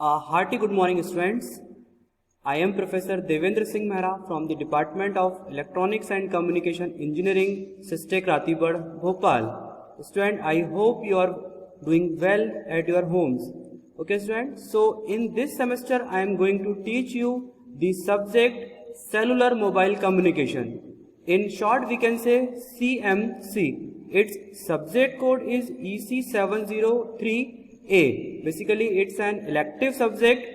Hearty good morning, students. I am Professor Devendra Singh Mehra from the Department of Electronics and Communication Engineering, Sistek Ratibad, Bhopal. Student, I hope you are doing well at your homes. Okay, students. So, in this semester, I am going to teach you the subject Cellular Mobile Communication. In short, we can say CMC. Its subject code is EC703A. Basically, it's an elective subject.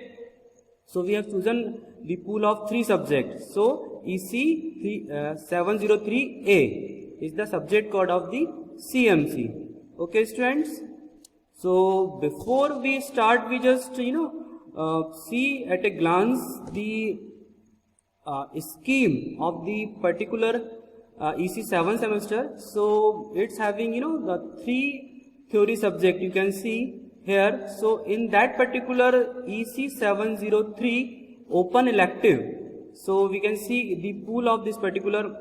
So we have chosen the pool of 3 subjects. So EC703A is the subject code of the CMC. Okay, students. So before we start, we just see at a glance the scheme of the particular EC7 semester. So it's having the 3 theory subject you can see here. So in that particular EC703 open elective, so we can see the pool of this particular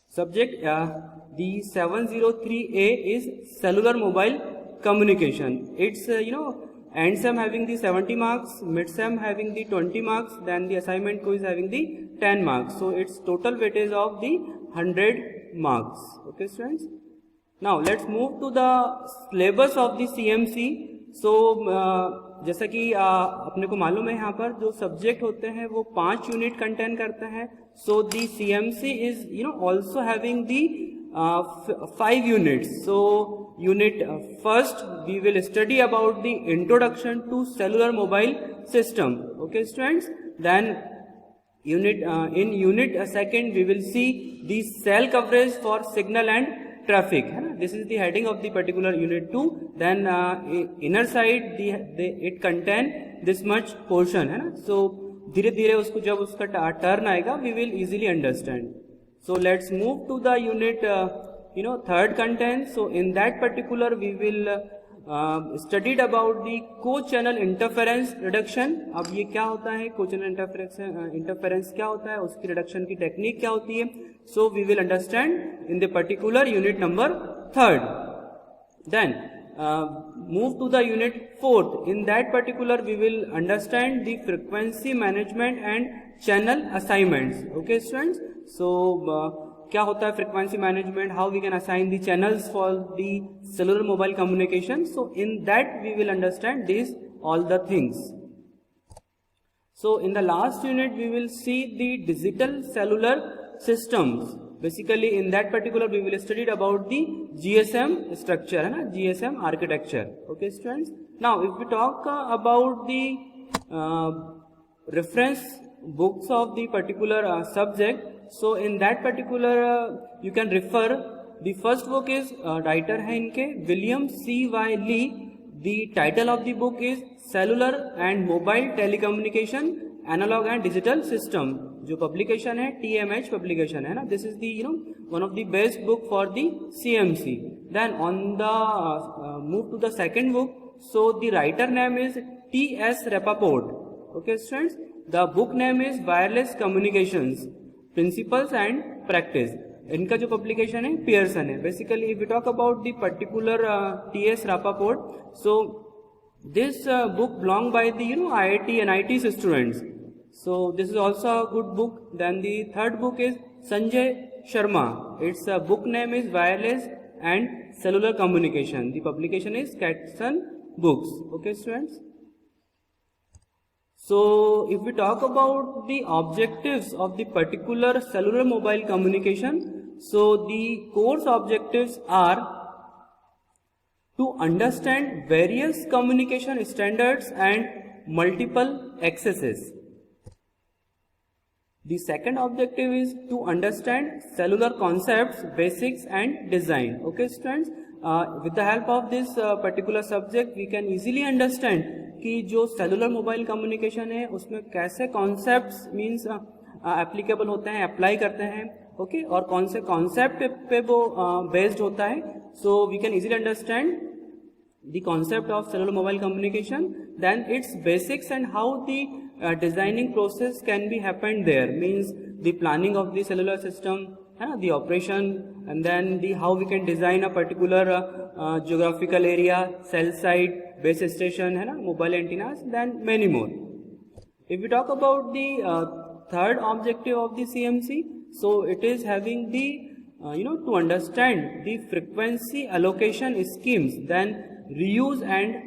subject. The 703A is cellular mobile communication. It's end sem having the 70 marks, mid sem having the 20 marks, then the assignment quiz having the 10 marks. So it's total weightage of the 100 marks. Okay, students. Now let's move to the syllabus of the CMC. So जैसा कि अपने को मालूम है यहाँ पर जो subject होते हैं वो 5 यूनिट कंटेन करते हैं. So the CMC is also having the 5 units. So unit first we will study about the introduction to cellular mobile system. Okay students. Then in unit second we will see the cell coverage for signal and traffic. This is the heading of the particular unit 2. Then inner side it contain this much portion है ना. So धीरे धीरे उसको जब उसका turn आएगा we will easily understand. So let's move to the unit third content. So in that particular we will studied about the co-channel interference reduction. अब ये क्या होता है, co-channel interference क्या होता है, उसकी reduction की technique क्या होती है. So we will understand in the particular unit number 3rd. Then move to the unit 4th. In that particular we will understand the frequency management and channel assignments. Okay students. So क्या होता है frequency management, how we can assign the channels for the cellular mobile communication. So in that we will understand these all the things. So in the last unit we will see the digital cellular systems. Basically in that particular we will study about the GSM structure है ना, GSM architecture. Okay students. Now if we talk about the reference books of the particular subject. So in that particular you can refer, the first book is writer है इनके William C.Y. Lee. The title of the book is Cellular and Mobile Telecommunication Analog and Digital System. जो publication है TMH publication है ना. This is the one of the best book for the CMC. Then on the move to the second book. So the writer name is T.S. Rappaport. Okay students. The book name is Wireless Communications Principles and Practice. इनका जो publication है Pearson है. Basically if we talk about the particular T.S. Rappaport, so this book belong by the IIT and IIT students. So this is also a good book. Then the third book is Sanjay Sharma. Its book name is Wireless and Cellular Communication. The publication is Catson Books. Okay students. So if we talk about the objectives of the particular cellular mobile communication, so the course objectives are to understand various communication standards and multiple accesses. The second objective is to understand cellular concepts, basics and design. Okay students. With the help of this particular subject we can easily understand कि जो cellular mobile communication है उसमें कैसे concepts means applicable होते हैं, apply करते हैं. Okay और कौन से कॉन्सेप्ट पे वो बेस्ड होता है. So we can easily understand the concept of cellular mobile communication. Then its basics and how the designing process can be happened there. Means the planning of the cellular system है ना, the operation and then the how we can design a particular geographical area, cell site, base station है ना, mobile antennas, then many more. If we talk about the third objective of the CMC, so it is having the to understand the frequency allocation schemes, then reuse and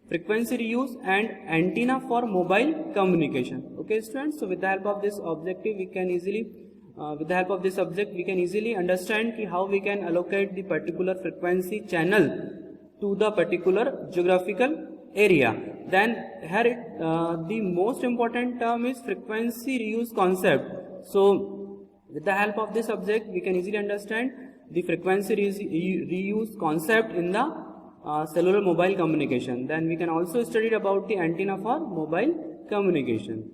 frequency reuse and antenna for mobile communication. Okay students, so with the help of this objective we can easily with the help of this subject we can easily understand ki how we can allocate the particular frequency channel to the particular geographical area. Then here the most important term is frequency reuse concept. So with the help of this subject we can easily understand the frequency reuse concept in the cellular mobile communication. Then we can also study about the antenna for mobile communication.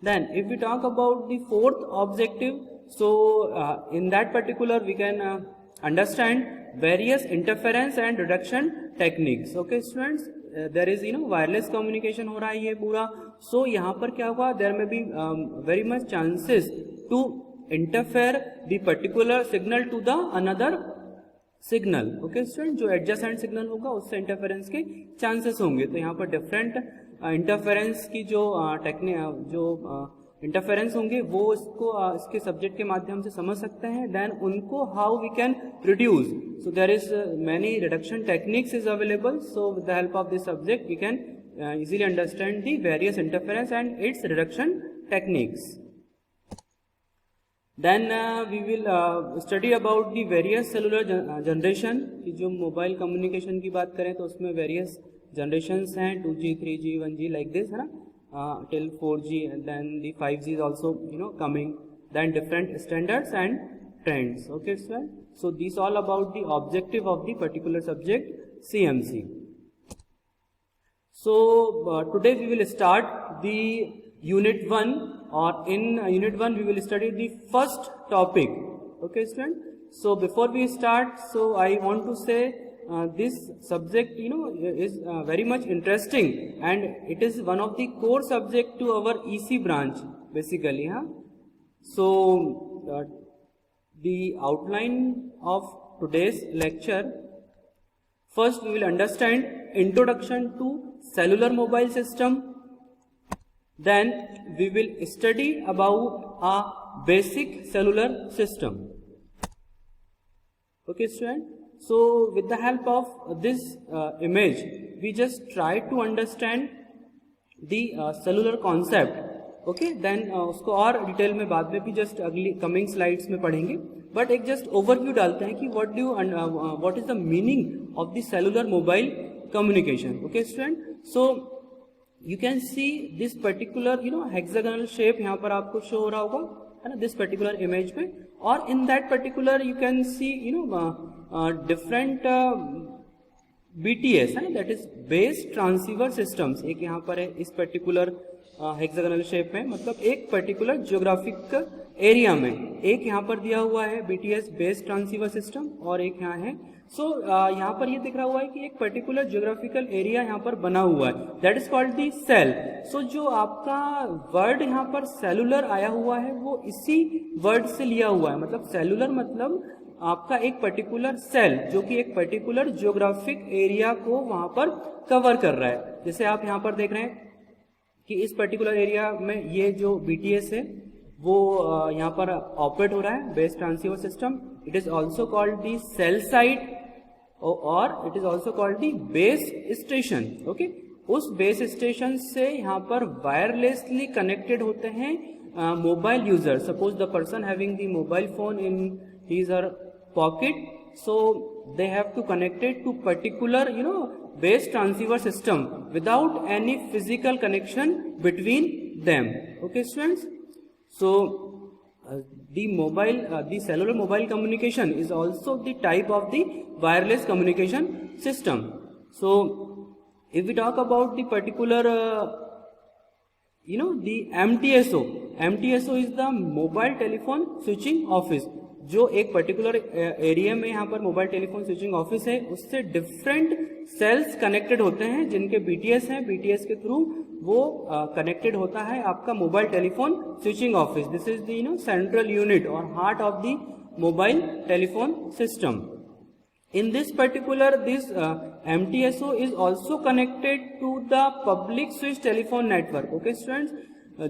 Then if we talk about the fourth objective, so in that particular we can understand various interference and reduction techniques. Okay students, there is wireless communication हो रहा है ये पूरा. So यहाँ पर क्या होगा, there may be very much chances to interfere the particular signal to the another signal. Okay students, जो adjacent signal होगा उससे interference के chances होंगे. तो यहाँ पर different interference की जो इंटरफेरेंस होंगे वो इसके सब्जेक्ट के माध्यम से समझ सकते हैं. देन उनको how we can reduce, so there is many reduction techniques is available. So with the help of this subject we can easily understand the various interference and its reduction techniques. Then we will study about the various cellular generation. जो mobile communication की बात करें तो उसमें various generations हैं, 2G, 3G, 1G like this है ना, till 4G, and then the 5G is also coming, then different standards and trends. Okay sir, so these all about the objective of the particular subject CMC. So today we will start the unit 1, or in unit 1 we will study the first topic. Okay student, so before we start, so I want to say this subject is very much interesting and it is one of the core subject to our EC branch basically. So the outline of today's lecture, first we will understand introduction to cellular mobile system, then we will study about a basic cellular system. Okay student, so with the help of this image we just try to understand the cellular concept. Okay, then उसको और detail में बाद में भी just अगली coming slides में पढ़ेंगे, but एक जस्ट ओवरव्यू डालते हैं कि what is the meaning of the cellular mobile communication. Okay student, so you can see this particular hexagonal shape यहाँ पर आपको शो हो रहा होगा है ना, दिस पर्टिकुलर इमेज में, और इन that particular you can C different BTS है ना, that is base transceiver systems. एक यहाँ पर है इस पर्टिकुलर हेक्सागोनल शेप में, मतलब एक पर्टिकुलर ज्योग्राफिक एरिया में एक यहाँ पर दिया हुआ है BTS बेस ट्रांसीवर सिस्टम, और एक यहाँ है. सो यहाँ पर ये दिख रहा हुआ है कि एक पर्टिकुलर ज्योग्राफिकल एरिया यहाँ पर बना हुआ है, that is called the cell. So जो आपका वर्ड यहाँ पर सेलुलर आया हुआ है वो इसी वर्ड से लिया हुआ है, मतलब सेलुलर मतलब आपका एक पर्टिकुलर सेल जो कि एक पर्टिकुलर ज्योग्राफिक एरिया को वहां पर कवर कर रहा है. जैसे आप यहाँ पर देख रहे हैं कि इस पर्टिकुलर एरिया में ये जो BTS है वो यहाँ पर ऑपरेट हो रहा है, base transceiver system. It is also called the cell site और it is also called the base station. Okay, उस बेस स्टेशन से यहाँ पर वायरलेसली कनेक्टेड होते हैं mobile user. Suppose the person having the mobile phone in his or pocket, so they have to connect it to particular base transceiver system without any physical connection between them. Okay students, so the cellular mobile communication is also the type of the wireless communication system. So if we talk about the particular the MTSO is the mobile telephone switching office. जो एक particular area में यहाँ पर mobile telephone switching office है, उससे different cells connected होते हैं जिनके BTS हैं. BTS के थ्रू वो कनेक्टेड होता है आपका mobile telephone switching office. This is the central unit और heart of the mobile telephone system. In this particular, this MTSO is also connected to the public switch telephone network. Okay students,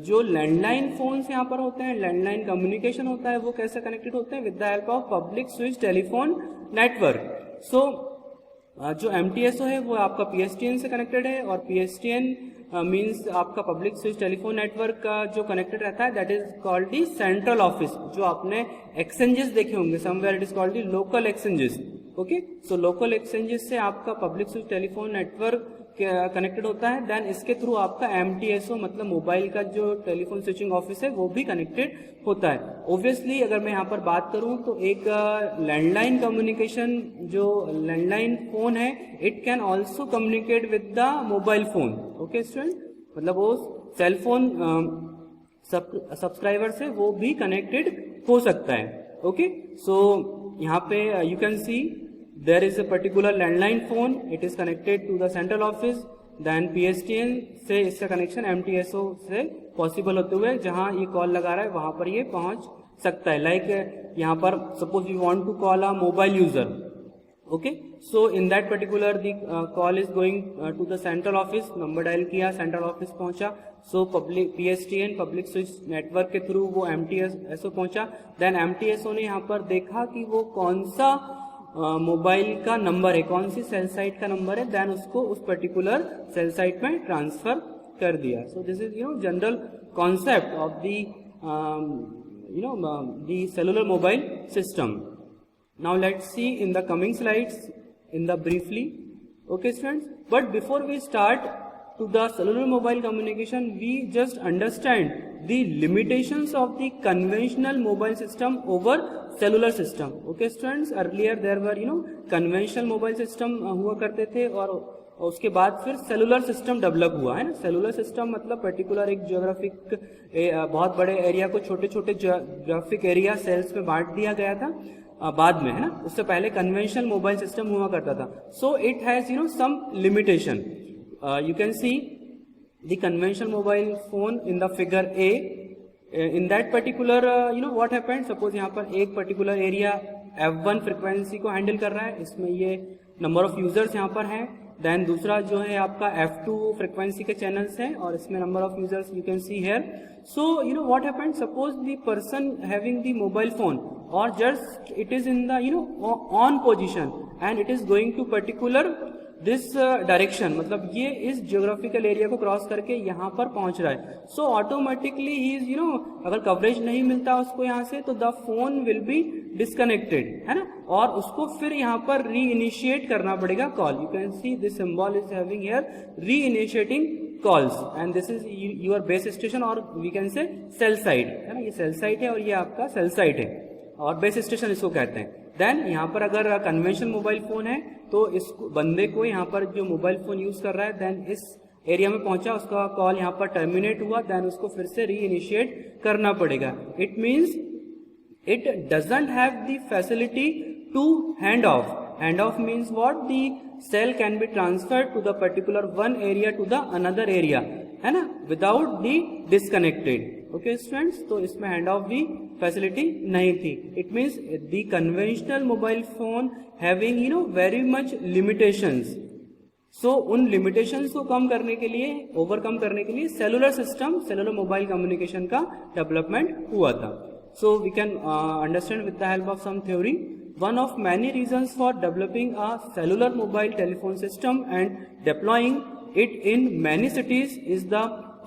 जो landline phones यहाँ पर होते हैं, landline communication होता है, वो कैसे कनेक्टेड होते हैं? With the help of public switch telephone network. So जो MTSO है वो आपका PSTN से कनेक्टेड है, और PSTN मीन्स आपका पब्लिक स्विच टेलीफोन नेटवर्क का जो कनेक्टेड रहता है, that is called the central office. जो आपने एक्सचेंजेस देखे होंगे somewhere, it is called the local exchanges. Okay, so local exchanges से आपका public switch telephone network connected होता है. देन इसके थ्रू आपका MTSO मतलब मोबाइल का जो टेलीफोन स्विचिंग ऑफिस है वो भी कनेक्टेड होता है. ऑब्वियसली अगर मैं यहाँ पर बात करूँ तो एक लैंडलाइन कम्युनिकेशन, जो लैंडलाइन फोन है, it can also communicate with the mobile phone. Okay student, मतलब वो सेल फोन सब्सक्राइबर से वो भी कनेक्टेड हो सकता है. ओके, सो यहाँ पे you can C there is a particular landline phone, it is connected to the central office, then PSTN से इसका कनेक्शन MTSO से पॉसिबल होते हुए जहां ये कॉल लगा रहा है वहां पर ये पहुंच सकता है. लाइक यहाँ पर suppose we want to call a mobile user. Okay, so in that particular the call is going to the central office. Number dial किया, सेंट्रल ऑफिस पहुंचा, so public PSTN public switch network के through वो MTSO पहुंचा. Then MTSO ने यहाँ पर देखा कि वो कौन सा मोबाइल का नंबर है, कौन सी सेल साइट का नंबर है, देन उसको उस पर्टिकुलर सेल साइट में ट्रांसफर कर दिया. So this is general concept of the the cellular mobile system. Now let's see in the coming slides in the briefly. Okay students, but before we start to the cellular mobile communication, we just understand the limitations of the conventional mobile system over cellular system. Okay students, earlier there were conventional mobile system हुआ करते थे, और उसके बाद फिर cellular system develop हुआ है ना. सेलुलर सिस्टम मतलब पर्टिकुलर एक ज्योग्राफिक बहुत बड़े एरिया को छोटे छोटे ज्योग्राफिक एरिया सेल्स में बांट दिया गया था बाद में, है ना. उससे पहले कन्वेंशनल मोबाइल सिस्टम हुआ करता था. So it has some limitation. You can see the conventional mobile phone in the figure A. In that particular what happened, suppose यहाँ पर एक particular area F1 frequency को handle कर रहा है, इसमें ये number of users यहाँ पर हैं. then दूसरा जो है आपका F2 frequency के channels हैं, और इसमें number of users you can see here. so what happened, suppose the person having the mobile phone, or just it is in the on position and it is going to particular this direction, मतलब ये इस geographical area को cross करके यहाँ पर पहुंच रहा है. सो ऑटोमेटिकली ही इज अगर कवरेज नहीं मिलता उसको यहाँ से, तो the phone will be disconnected, है ना, और उसको फिर यहाँ पर री इनिशिएट करना पड़ेगा call. You can see this symbol is having here reinitiating calls, and this is your base station, और we can say cell site, है ना. ये सेल साइट है और ये आपका सेल साइट है, और बेस स्टेशन इसको कहते हैं. देन यहाँ पर अगर कन्वेंशनल मोबाइल फोन है तो इस बंदे को यहाँ पर जो मोबाइल फोन यूज कर रहा है, देन इस एरिया में पहुंचा, उसका कॉल यहाँ पर टर्मिनेट हुआ, देन उसको फिर से री इनिशिएट करना पड़ेगा. It means it doesn't have the facility to hand off. Hand off means what, the cell can be transferred to the particular one area to the another area, है ना, without the disconnected. Okay students, तो इसमें hand off की facility नहीं थी. It means the conventional mobile phone having very much limitations. So उन limitations को कम करने के लिए, ओवरकम करने के लिए cellular system, cellular mobile communication का डेवलपमेंट हुआ था. So we can understand with the help of some theory. One of many reasons for developing a cellular mobile telephone system and deploying it in many cities is the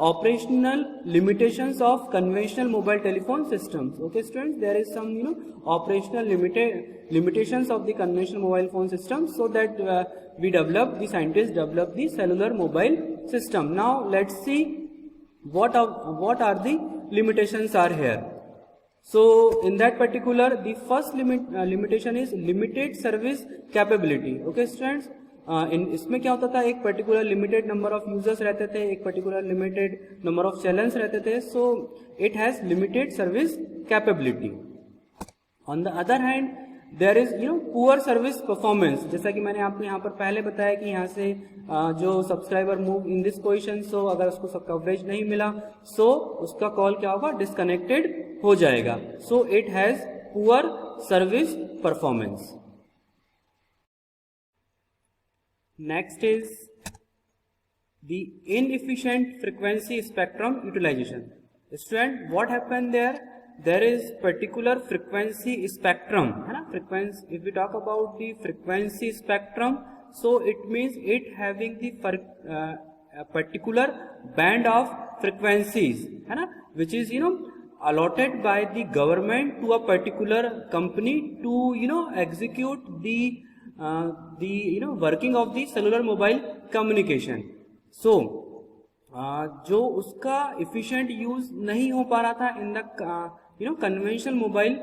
operational limitations of conventional mobile telephone systems. Okay students, there is some operational limitations of the conventional mobile phone system, so that the scientists develop the cellular mobile system. Now let's see what are the limitations are here. So in that particular, the first limitation is limited service capability. Okay students, इसमें क्या होता था, एक particular limited number of users रहते थे, एक particular limited number of channels रहते थे. So it has limited service capability. On the other hand there is poor service performance. जैसा कि मैंने आपको यहाँ पर पहले बताया कि यहाँ से जो subscriber move in this position, so अगर उसको सब कवरेज नहीं मिला, सो उसका कॉल क्या होगा, डिस्कनेक्टेड हो जाएगा. सो it has poor service performance. Next is the inefficient frequency spectrum utilization. Student, what happened there? There is particular frequency spectrum, है ना? Frequency, if we talk about the frequency spectrum, so it means it having the particular band of frequencies, है ना? Which is allotted by the government to a particular company to execute the working of the cellular mobile communication. So जो उसका efficient use नहीं हो पा रहा था in the conventional mobile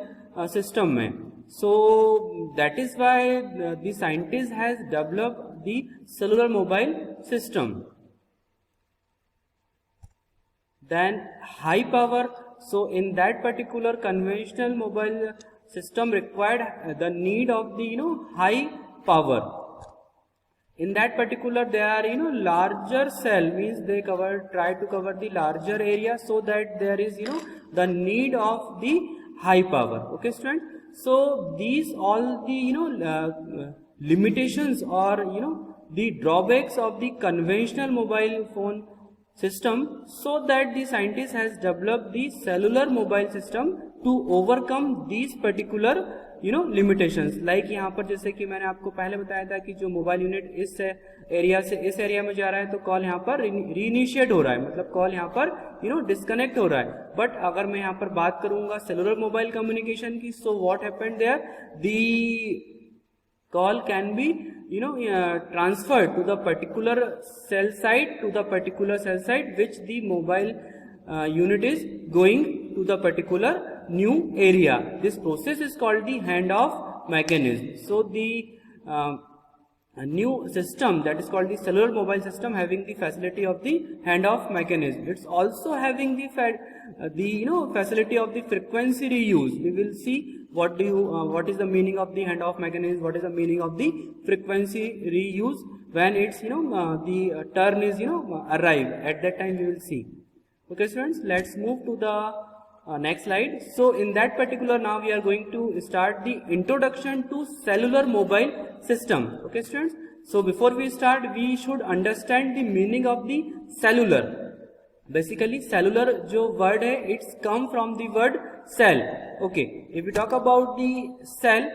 system में, so that is why the scientist has developed the cellular mobile system. Then high power. So in that particular conventional mobile system required the need of the high power. In that particular there are larger cell, means they try to cover the larger area, so that there is the need of the high power. Okay student, so these all the limitations or the drawbacks of the conventional mobile phone system, so that the scientist has developed the cellular mobile system to overcome these particular limitations. Like यहाँ पर जैसे कि मैंने आपको पहले बताया था कि जो मोबाइल यूनिट इस एरिया से इस एरिया में जा रहा है तो कॉल यहाँ पर रीइनिशिएट हो रहा है, मतलब कॉल यहाँ पर डिस्कनेक्ट हो रहा है. बट अगर मैं यहाँ पर बात करूंगा सेलुलर मोबाइल कम्युनिकेशन की, so what happened there, the call can be transferred to the particular cell site which the mobile unit is going to the particular new area. This process is called the handoff mechanism. So the new system, that is called the cellular mobile system, having the facility of the handoff mechanism. It's also having the facility of the frequency reuse. We will see what is the meaning of the handoff mechanism, what is the meaning of the frequency reuse when it's the turn is arrive. At that time we will see. Okay students, let's move to the next slide. So in that particular, now we are going to start the introduction to cellular mobile system. Okay students, so before we start we should understand the meaning of the cellular. Basically cellular जो word है, it's come from the word cell. Okay, if we talk about the cell,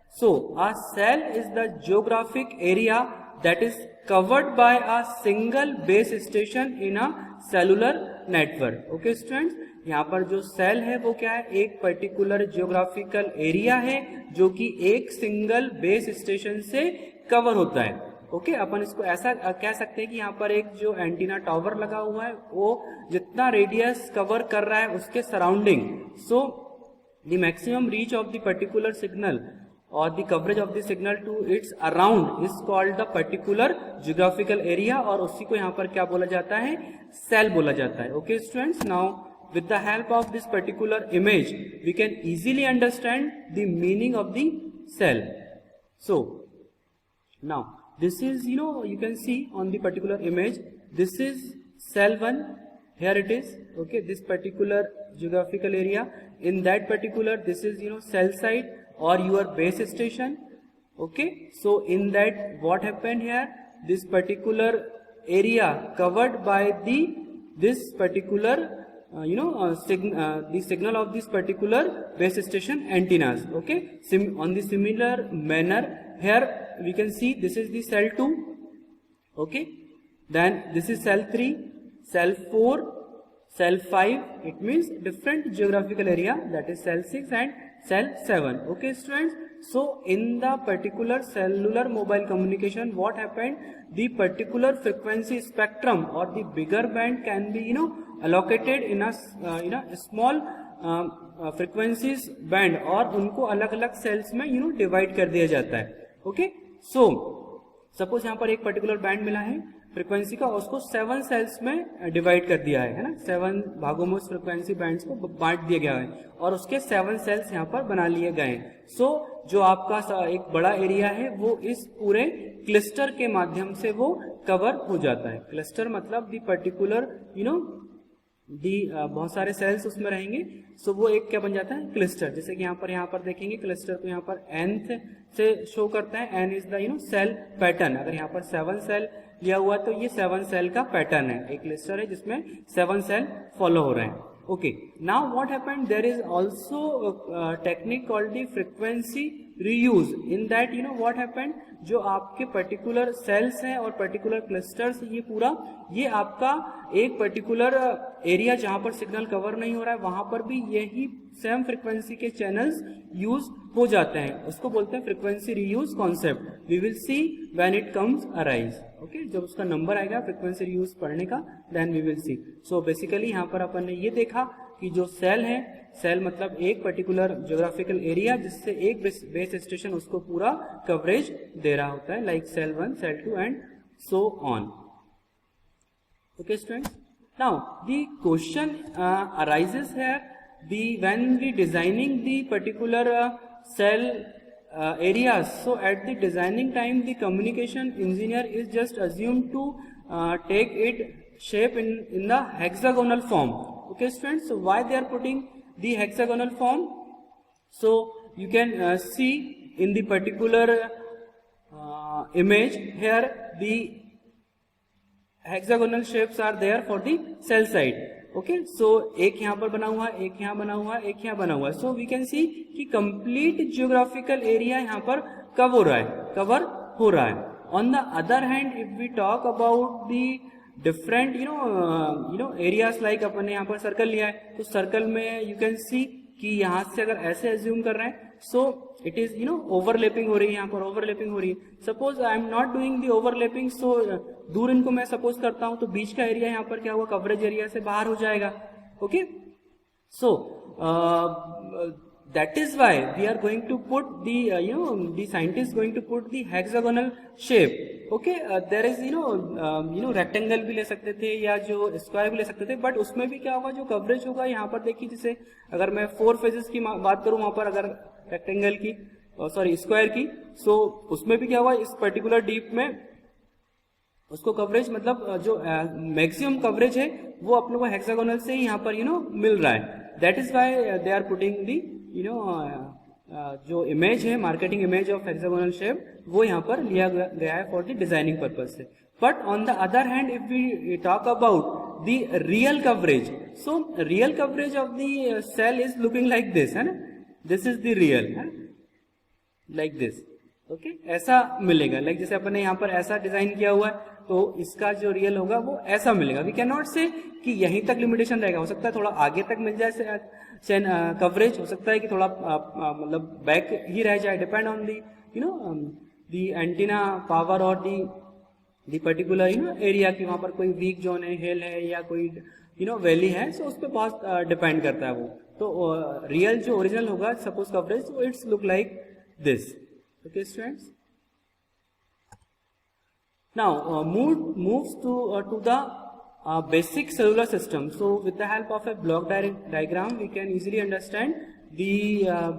so a cell is the geographic area that is covered by a single base station in a cellular network. Okay students, यहाँ पर जो cell है वो क्या है, एक particular geographical area है जो कि एक सिंगल बेस स्टेशन से कवर होता है. ओके अपन इसको ऐसा कह सकते हैं कि यहाँ पर एक जो एंटीना टावर लगा हुआ है वो जितना रेडियस कवर कर रहा है उसके surrounding, so the maximum reach of the particular signal और the coverage of the signal to its around is called the particular geographical area, और उसी को यहाँ पर क्या बोला जाता है, सेल बोला जाता है. Okay students, now with the help of this particular image we can easily understand the meaning of the cell. So now this is you can see on the particular image, this is cell 1, here it is. Okay, this particular geographical area, in that particular this is cell site or your base station. Okay, so in that what happened here, this particular area covered by this particular the signal of this particular base station antennas. Okay, on the similar manner here we can see this is the cell 2. Okay, then this is cell 3, cell 4, cell 5, it means different geographical area, that is cell 6 and cell 7. Okay students, so in the particular cellular mobile communication what happened, the particular frequency spectrum or the bigger band can be allocated in a small frequencies band और उनको अलग अलग sales में divide कर दिया जाता है. Okay, so suppose यहाँ पर एक पर्टिकुलर बैंड मिला है फ्रीक्वेंसी का, उसको 7 सेल्स में डिवाइड कर दिया है ना, 7 भागों में उस फ्रीक्वेंसी बैंड्स को बांट दिया गया है और उसके 7 सेल्स यहाँ पर बना लिए गए हैं. सो जो आपका एक बड़ा एरिया है वो इस पूरे क्लस्टर के माध्यम से वो कवर हो जाता है. क्लस्टर मतलब द पर्टिकुलर बहुत सारे सेल्स उसमें रहेंगे, सो वो एक क्या बन जाता है, क्लस्टर। जैसे कि यहाँ पर देखेंगे क्लस्टर को यहाँ पर nth से शो करता है, n is the cell pattern. अगर यहाँ पर 7 सेल लिया हुआ तो ये 7 सेल का पैटर्न है, एक क्लस्टर है जिसमें 7 सेल फॉलो हो रहे हैं। Okay, now what happened, there is also a technique called the frequency reuse. In that what happened, जो आपके पर्टिकुलर सेल्स हैं और पर्टिकुलर क्लस्टर्स, ये आपका एक पर्टिकुलर एरिया जहां पर सिग्नल कवर नहीं हो रहा है वहां पर भी यही सेम फ्रीक्वेंसी के चैनल्स यूज हो जाते हैं। उसको बोलते हैं frequency reuse concept. We will see when it comes arise. Okay, जब उसका नंबर आएगा फ्रीक्वेंसी रीयूज पढ़ने का, then we will see. So basically यहाँ पर अपन ने ये देखा कि जो सेल है, सेल मतलब एक पर्टिकुलर ज्योग्राफिकल एरिया जिससे एक बेस स्टेशन उसको पूरा कवरेज दे रहा होता है, like cell 1, cell 2 and so on. Okay students, now the question arises here, when we designing the particular cell areas, so at the designing time the communication engineer is just assumed to take it shape in the hexagonal form. Okay students, so why they are putting the hexagonal form? So you can see in the particular image here, the hexagonal shapes are there for the cell side. Okay, so एक यहाँ पर बना हुआ है, एक यहाँ बना हुआ है, एक यहाँ बना हुआ है। सो वी कैन सी कि कंप्लीट जियोग्राफिकल एरिया यहाँ पर कवर हो रहा है। On the other hand, if we talk about the different areas, like अपन ने यहाँ पर सर्कल लिया है, तो सर्कल में यू कैन सी कि यहाँ से अगर ऐसे एज्यूम कर रहे हैं, सो इट इज ओवरलैपिंग हो रही है, यहाँ पर ओवरलैपिंग हो रही है। Suppose I am not doing the overlapping, so दूर इनको मैं सपोज करता हूं तो बीच का एरिया यहाँ पर क्या हुआ, कवरेज एरिया से बाहर हो जाएगा। Okay, so that is why we are going to put the scientists going to put the hexagonal shape. Okay, there is rectangle भी ले सकते थे या जो स्क्वायर भी ले सकते थे, बट उसमें भी क्या होगा, जो कवरेज होगा यहाँ पर देखिए, जैसे अगर मैं 4 फेजेस की बात करूं वहां पर, अगर रेक्टेंगल की स्क्वायर की, सो उसमें भी क्या होगा, इस पर्टिकुलर डीप में उसको कवरेज मतलब जो मैक्सिमम कवरेज है वो अपने को हेक्सागोनल से ही यहाँ पर मिल रहा है। That is why they are putting the जो इमेज है, marketing image of hexagonal shape, वो यहाँ पर लिया गया है फॉर द डिजाइनिंग पर्पज से। But on the other hand, if we talk about the real coverage, so real coverage of the cell is looking like this, है ना, this is the real, like this. Okay, ऐसा मिलेगा, like जैसे अपन ने यहाँ पर ऐसा डिजाइन किया हुआ है, तो इसका जो रियल होगा वो ऐसा मिलेगा। वी कैन नॉट से कि यहीं तक लिमिटेशन रहेगा, हो सकता है थोड़ा आगे तक मिल जाए कवरेज, हो सकता है कि थोड़ा मतलब बैक ही रह जाए, depend on the antenna power और दी पर्टिकुलर एरिया की, वहां पर कोई वीक जोन है, हिल है या कोई वैली है, सो उस पर बहुत डिपेंड करता है वो। तो रियल जो ओरिजिनल होगा सपोज कवरेज, तो it's look like this. Okay students, now moves to the basic cellular system. So with the help of a block diagram we can easily understand the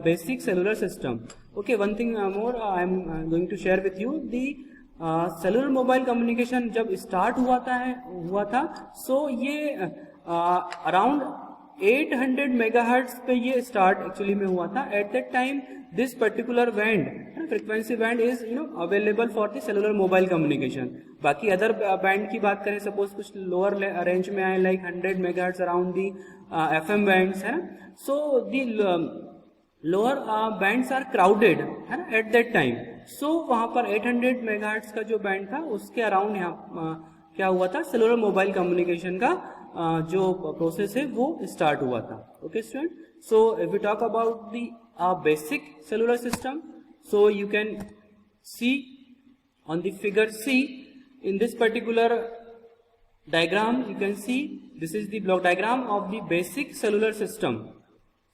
basic cellular system. Okay, one thing more I am going to share with you, the cellular mobile communication जब start हुआ था, so ये around 800 megahertz पे ये start actually में हुआ था। At that time this particular band, frequency band is available for the cellular mobile communication. बाकी अदर बैंड की बात करें, सपोज कुछ लोअर रेंज में आए, like 100 megahertz around the FM bands, है ना। So the lower bands are crowded, है ना, एट दैट टाइम। सो वहां पर 800 मेगाहर्ट्ज का जो बैंड था उसके अराउंड यहाँ क्या हुआ था, सेलुलर मोबाइल कम्युनिकेशन का जो प्रोसेस है वो स्टार्ट हुआ था। Okay student, so if we talk about the basic cellular system, so you can see on the figure C in this particular diagram, you can see this is the block diagram of the basic cellular system.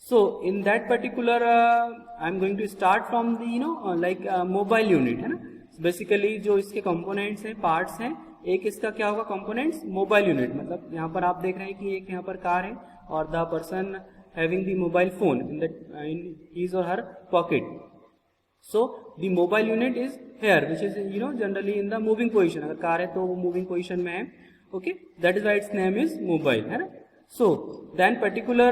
So in that particular I am going to start from the like mobile unit, है ना। Basically जो इसके components हैं, parts हैं, एक इसका क्या होगा कंपोनेंट्स, मोबाइल यूनिट। मतलब यहाँ पर आप देख रहे हैं कि एक यहाँ पर कार है और the person having the mobile phone in his or her pocket. So the mobile unit is here which is generally in the moving position. अगर कार है तो वो मूविंग पोजिशन में है। Okay, that is why its name is mobile, है ना। So then particular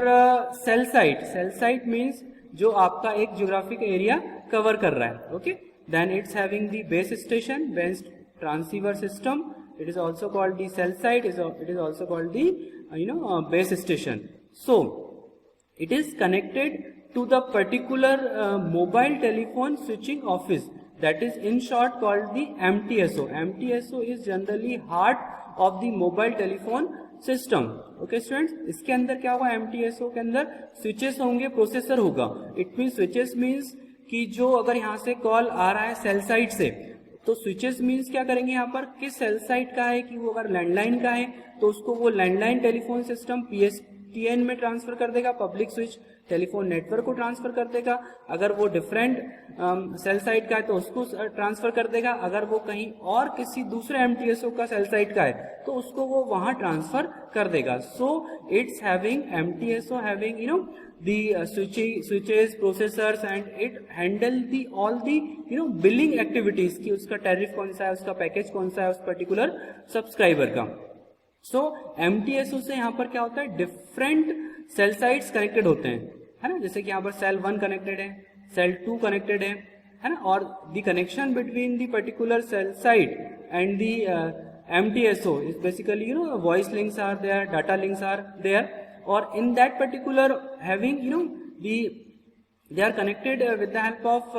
cell site means जो आपका एक geographic area cover कर रहा है. Okay, then it's having the base station, base transceiver system. It is also called the cell site. It is also called the base station. So it is connected to the particular mobile telephone switching office, that is in short called the MTSO. MTSO is generally heart of the mobile telephone system. Okay students, इसके अंदर क्या होगा, MTSO के अंदर switches होंगे, processor होगा. It means switches means कि जो अगर यहाँ से कॉल आ रहा है सेल साइट से, तो स्विचेस मीन्स क्या करेंगे यहाँ पर, किस सेल साइट का है, कि वो अगर लैंडलाइन का है तो उसको वो लैंडलाइन टेलीफोन सिस्टम PSTN में ट्रांसफर कर देगा, पब्लिक स्विच टेलीफोन नेटवर्क को ट्रांसफर कर देगा. अगर वो डिफरेंट सेल साइट का है तो उसको ट्रांसफर कर देगा. अगर वो कहीं और किसी दूसरे MTSO का सेल साइट का है तो उसको वो वहां ट्रांसफर कर देगा. So it's having MTSO having the switches, processors, and it handle the all the billing activities कि उसका टैरिफ कौन सा है, उसका पैकेज कौन सा है उस पर्टिकुलर सब्सक्राइबर का. सो MTSO से यहाँ पर क्या होता है, डिफरेंट सेल साइट्स कनेक्टेड होते हैं, है ना. जैसे कि यहाँ पर सेल 1 कनेक्टेड है, सेल 2 कनेक्टेड है ना. और the connection between the particular cell site and the MTSO is basically voice links are there, data links are there. Or in that particular having they are connected with the help of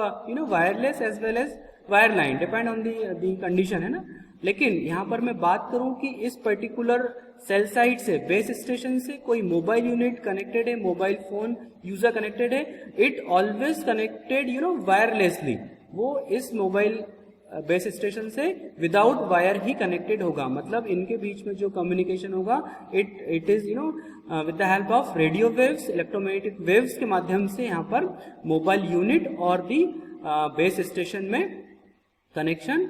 wireless as well as wireline, depend on the condition, है ना. लेकिन यहाँ पर मैं बात करूँ कि इस पर्टिकुलर सेल साइट से, बेस स्टेशन से कोई मोबाइल यूनिट कनेक्टेड है, मोबाइल फोन यूजर कनेक्टेड है, इट ऑलवेज कनेक्टेड वायरलेसली. वो इस मोबाइल बेस स्टेशन से विदाउट वायर ही कनेक्टेड होगा. मतलब इनके बीच में जो कम्युनिकेशन होगा it is with the help of radio waves, electromagnetic waves के माध्यम से यहाँ पर मोबाइल यूनिट और दी बेस स्टेशन में कनेक्शन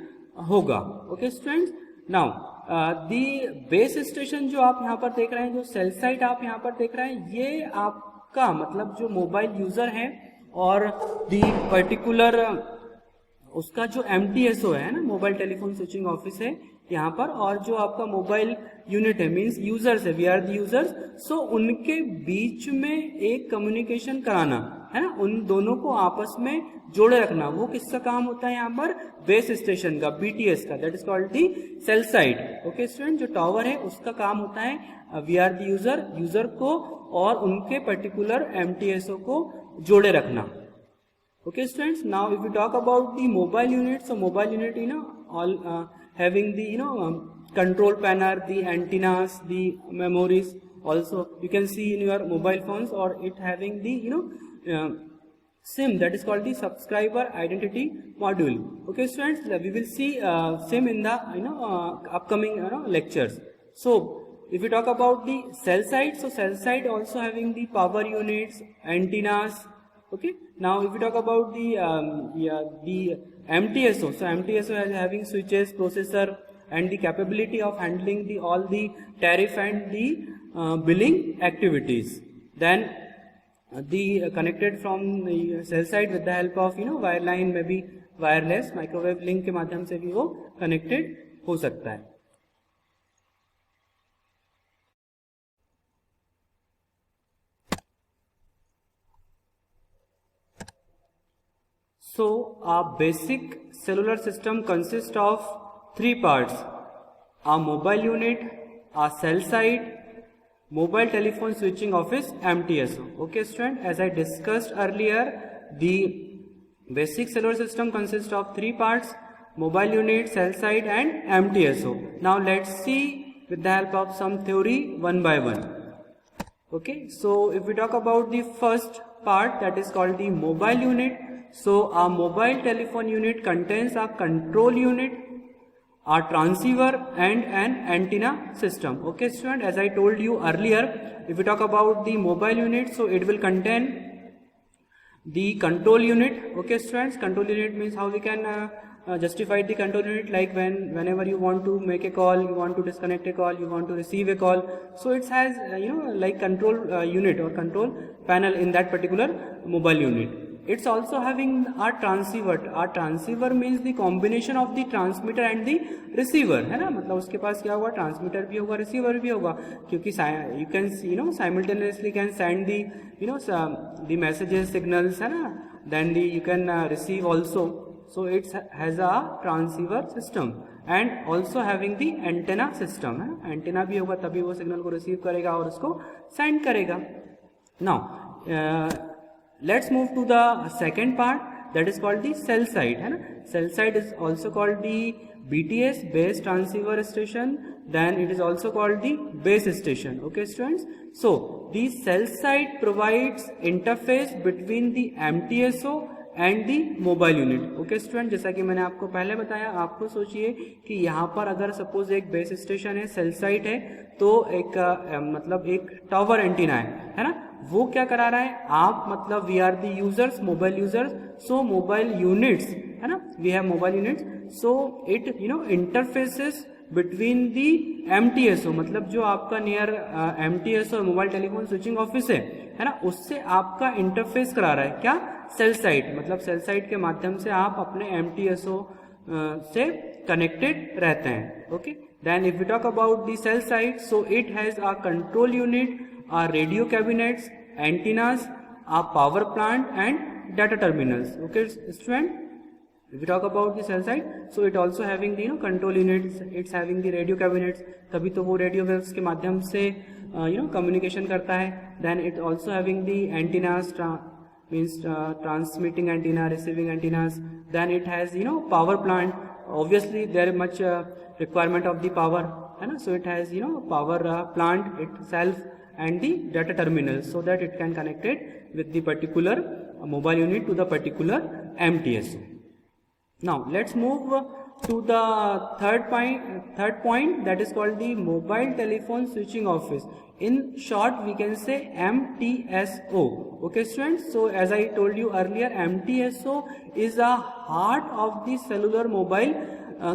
होगा. Okay students, now the base station जो आप यहाँ पर देख रहे हैं, जो सेल साइट आप यहाँ पर देख रहे हैं, ये आपका मतलब जो मोबाइल यूजर है और दी पर्टिकुलर उसका जो MTSO है ना, मोबाइल टेलीफोन स्विचिंग ऑफिस है यहाँ पर, और जो आपका मोबाइल यूनिट है मींस यूजर्स है, वी आर द यूजर्स. सो उनके बीच में एक कम्युनिकेशन कराना, है ना, उन दोनों को आपस में जोड़े रखना, वो किसका काम होता है यहाँ पर, बेस स्टेशन का, BTS का, that is called the cell site. Okay student, जो टावर है उसका काम होता है वी आर द यूजर को और उनके पर्टिकुलर MTSO को जोड़े रखना. Okay students, now if we talk about the mobile unit, so mobile unit all having the control panel, the antennas, the memories, also you can see in your mobile phones, or it having the SIM, that is called the subscriber identity module. Okay students, we will see SIM in the upcoming lectures. So if we talk about the cell site, so cell site also having the power units, antennas. Okay, now if we talk about the MTSO, so MTSO is having switches, processor, and the capability of handling all the tariff and the billing activities. Then the connected from the cell site with the help of wireline, maybe wireless, microwave link के माध्यम से भी वो connected हो सकता है. So our basic cellular system consists of 3 parts: our mobile unit, our cell site, mobile telephone switching office, MTSO. Okay student, as I discussed earlier, the basic cellular system consists of 3 parts: mobile unit, cell site and MTSO. Now let's see with the help of some theory one by one. Okay, so if we talk about the first part, that is called the mobile unit. So our mobile telephone unit contains a control unit, a transceiver and an antenna system. Okay student, as I told you earlier, if we talk about the mobile unit, so it will contain the control unit. Okay students, control unit means how we can justify the control unit, like whenever you want to make a call, you want to disconnect a call, you want to receive a call, so it has like control unit or control panel in that particular mobile unit. It's also having a transceiver. A transceiver means the combination of the transmitter and the receiver, है ना, मतलब उसके पास क्या होगा, transmitter भी होगा, receiver भी होगा, क्योंकि you can simultaneously can send the the messages, signals, है ना, then you can receive also. So it has a transceiver system and also having the antenna system, है, एंटेना भी होगा, तभी वो सिग्नल को रिसीव करेगा और उसको सेंड करेगा. Now let's move to the second part, that is called the cell site, है ना. Cell site is also called the BTS, base transceiver station, then it is also called the base station. Okay students, so the cell site provides interface between the MTSO and the mobile unit. Okay student, जैसा कि मैंने आपको पहले बताया, आपको सोचिए कि यहाँ पर अगर सपोज एक बेस स्टेशन है, सेल साइट है, तो एक मतलब एक टावर एंटीना है ना, वो क्या करा रहा है, आप मतलब we are the users, mobile users, so mobile units, है ना, we have mobile units, so it interfaces between the MTSO, मतलब जो आपका near MTSO mobile telephone switching office है ना, उससे आपका इंटरफेस करा रहा है क्या, सेल साइट, मतलब सेल साइट के माध्यम से आप अपने MTSO से कनेक्टेड रहते हैं. Okay, then if we talk about the cell site, so it has a control unit, a radio cabinets, antennas, a power plant and data terminals. Okay student, if we talk about the cell site, so it also having the control units, it's having the radio cabinets, तभी तो वो radio waves के माध्यम से communication करता है. then it also having the antennas, means transmitting antenna, receiving antennas, then it has power plant, obviously there is much requirement of the power, है ना, so it has power plant itself and the data terminal, so that it can connect it with the particular mobile unit to the particular MTSO. Now let's move to the third point, that is called the mobile telephone switching office. In short, we can say MTSO. Okay students, so as I told you earlier, MTSO is a heart of the cellular mobile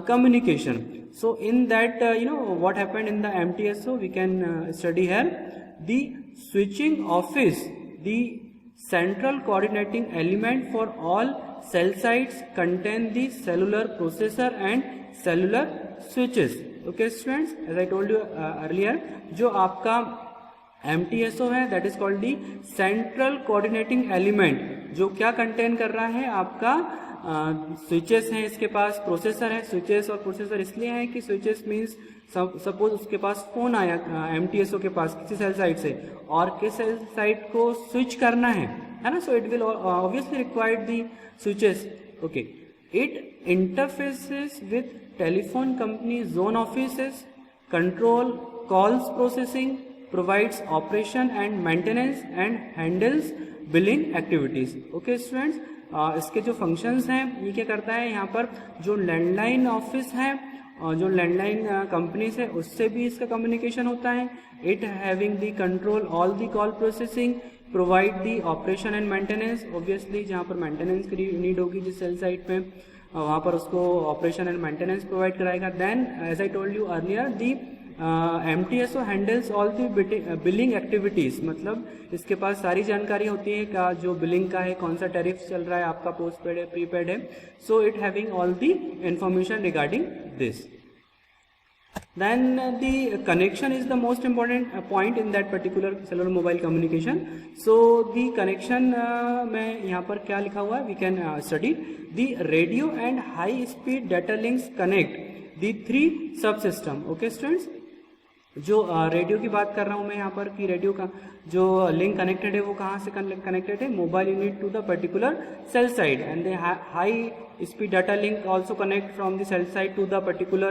communication. So in that what happened in the MTSO, we can study here. The switching office, the central coordinating element for all cell sites, contain the cellular processor and cellular switches. Okay students, as I told you earlier, जो आपका MTSO है, that is called the central coordinating element, जो क्या contain कर रहा है, आपका switches हैं, इसके पास प्रोसेसर है. स्विचेस और प्रोसेसर इसलिए है कि स्विचेस मीन्स सपोज उसके पास फोन आया MTSO के पास किसी सेल साइट से, और किस सेल साइट को स्विच करना है ना, सो it will obviously required the switches. Okay, it interfaces with telephone company zone offices, control calls processing, provides operation and maintenance and handles billing activities. Okay students, इसके जो functions हैं, ये क्या करता है, यहाँ पर जो लैंडलाइन ऑफिस है और जो लैंडलाइन कंपनीज है, उससे भी इसका कम्युनिकेशन होता है. It having the control all the call processing, provide the operation and maintenance, obviously जहाँ पर मेंटेनेंस की नीड होगी जिस सेल साइट पे, वहाँ पर उसको ऑपरेशन एंड मेंटेनेंस प्रोवाइड कराएगा. Then as I told you earlier, the MTSO handles all the billing activities, मतलब इसके पास सारी जानकारी होती है का जो बिलिंग का है, कौन सा टैरिफ चल रहा है, आपका पोस्ट पेड है, प्रीपेड है. So it having all the information regarding this. Then the connection is the most important point in that particular cellular mobile communication. So the connection में यहाँ पर क्या लिखा हुआ है, we can study the radio and high speed data links connect the 3 subsystem. Okay students, जो radio की बात कर रहा हूँ मैं यहाँ पर कि रेडियो का जो लिंक कनेक्टेड है वो कहाँ से कनेक्टेड है, mobile unit to the particular cell site, and the high speed data link also connect from the cell site to the particular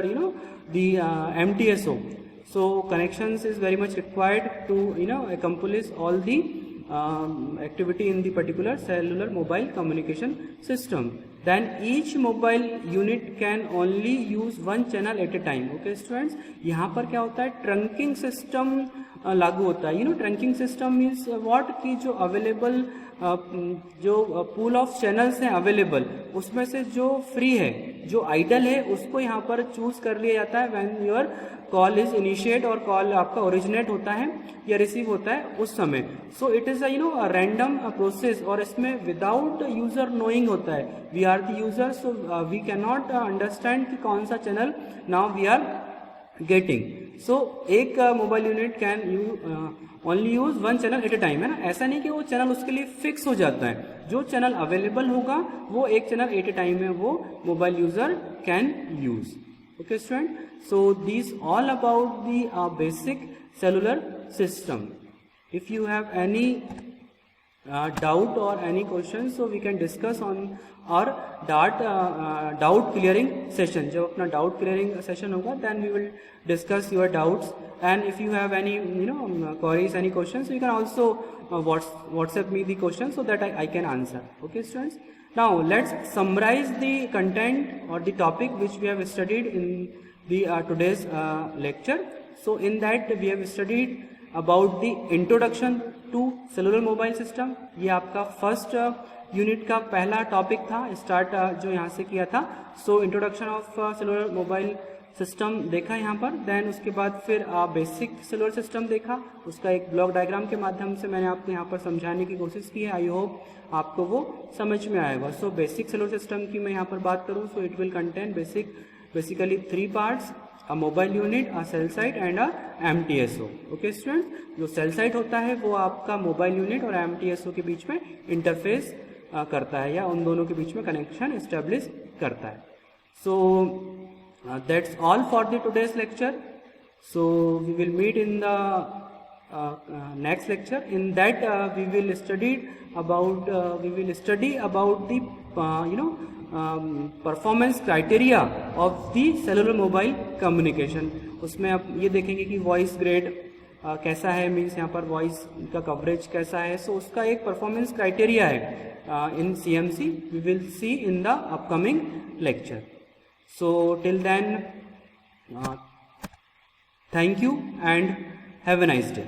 the MTSO. So connections is very much required to accomplish all the activity in the particular cellular mobile communication system. Then each mobile unit can only use one channel at a time. Okay students, यहाँ पर क्या होता है, trunking system लागू होता है. Trunking system means what, की जो अवेलेबल जो पूल ऑफ चैनल्स हैं अवेलेबल, उसमें से जो फ्री है, जो आइडल है, उसको यहाँ पर चूज कर लिया जाता है when your call is initiate और कॉल आपका ओरिजिनेट होता है या रिसीव होता है उस समय. So it is a random process, और इसमें विदाउट यूजर नोइंग होता है. We are the user, so we can not understand कि कौन सा channel now we are getting. So एक mobile unit can only use one channel at a time, है ना. ऐसा नहीं कि वो चैनल उसके लिए फिक्स हो जाता है. जो चैनल अवेलेबल होगा वो एक चैनल एट ए टाइम में वो mobile user can use. Okay student, so these all about the basic cellular system. If you have any doubt or any questions, so we can discuss on our doubt clearing session. जब अपना doubt clearing session होगा, then we will discuss your doubts. And if you have any queries, any questions, you can also WhatsApp me the questions so that I can answer. Okay students. Now let's summarize the content or the topic which we have studied in the today's lecture. So in that we have studied about the introduction to cellular mobile system. ये आपका first unit का पहला topic था, start जो यहाँ से किया था. So introduction of cellular mobile system देखा यहाँ पर. देन उसके बाद फिर बेसिक सेलुलर सिस्टम देखा, उसका एक ब्लॉक डायग्राम के माध्यम से मैंने आपको यहाँ पर समझाने की कोशिश की है. आई होप आपको वो समझ में आएगा. सो बेसिक सेलुलर सिस्टम की मैं यहाँ पर बात करूँ, so it will contain basically 3 parts: a mobile unit, a cell site and a MTSO. Okay students, जो सेल साइट होता है वो आपका मोबाइल यूनिट और MTSO के बीच में इंटरफेस करता है या उन दोनों के बीच में कनेक्शन एस्टेब्लिश करता है. सो that's all for the today's lecture. So we will meet in the next lecture. In that we will study about the performance criteria of the cellular mobile communication. उसमें आप ये देखेंगे कि वॉइस ग्रेड कैसा है, means यहाँ पर voice का कवरेज कैसा है. सो उसका एक परफॉर्मेंस क्राइटेरिया है in CMC. We will see in the upcoming lecture. So till then, thank you and have a nice day.